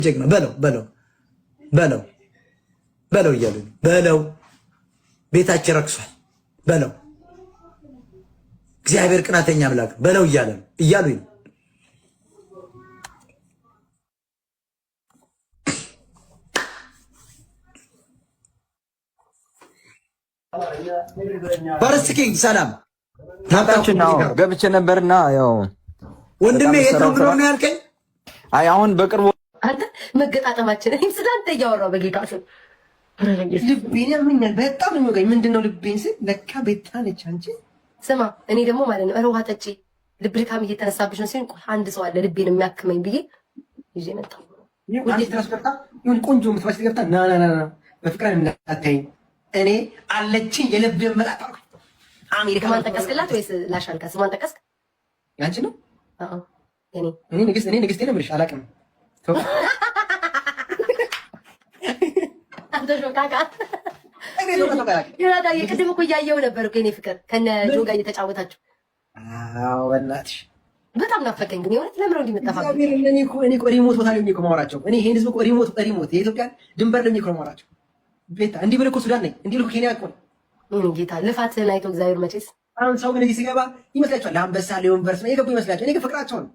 ጀግና በለው እያሉ በለው ቤታችን ረክሷል በለው እግዚአብሔር ቅናተኛ አምላክ በለው እያሉኝ ነው። ፈርስት ኪንግ ሰላም ናታችን ነው ገብቼ ነበርና ያው ወንድሜ የት ነው ብሎ ነው ያልከኝ? አይ አሁን በቅርቡ አንተ መገጣጠማችን እኔም ስላንተ እያወራሁ በጌታ ስም ልቤን ያምኛል በጣም ነው የሚወጋኝ። ምንድነው ልቤን ስል ለካ ቤታ ነች አንቺ። ስማ እኔ ደግሞ ማለት ነው ውሃ ጠጪ ልብ ድካም እየተነሳብሽ ነው ሲል አንድ ሰው አለ ልቤን የሚያክመኝ ብዬ ይዤ መጣሁ። አንቺ ትራስቀርታ ይሁን ቆንጆ የምትመስል ገብታ ና በፍቅር እንዳታይኝ እኔ አለችኝ የልብ መላጣ አሜሪካ ማን ጠቀስክላት ወይስ ላሻልካ? ስሟን ጠቀስክ? ያንቺ ነው? አዎ እኔ ንግስቴ ነው የምልሽ አላውቅም። አንተ ሾካካ የቅድም እኮ እያየሁ ነበር እኮ የእኔ ፍቅር ከነ ጆ ጋር እየተጫወታችሁ። አዎ በእናትሽ በጣም ናፈቀኝ። ግን የሆነት ለምን ነው እንዲመጣፋብኝ? እኔ እኮ ሪሞት ቦታ ላይ እኮ ማወራቸው እኔ ይሄን ህዝብ እኮ ሪሞት የኢትዮጵያን ድንበር ላይ እኮ ማወራቸው ቤታ እንዲህ ብለህ እኮ ሱዳን ነኝ እንዲህ ብለህ እኮ ኬንያ እኮ ነው። ጌታ ልፋትህን አይቶ እግዚአብሔር መቼስ አሁን ሰው ግን እዚህ ሲገባ ይመስላችኋል ለአንበሳ ሊሆን ቨርስ ነው የገቡ ይመስላችኋል። እኔ ግን ፍቅራቸው ነው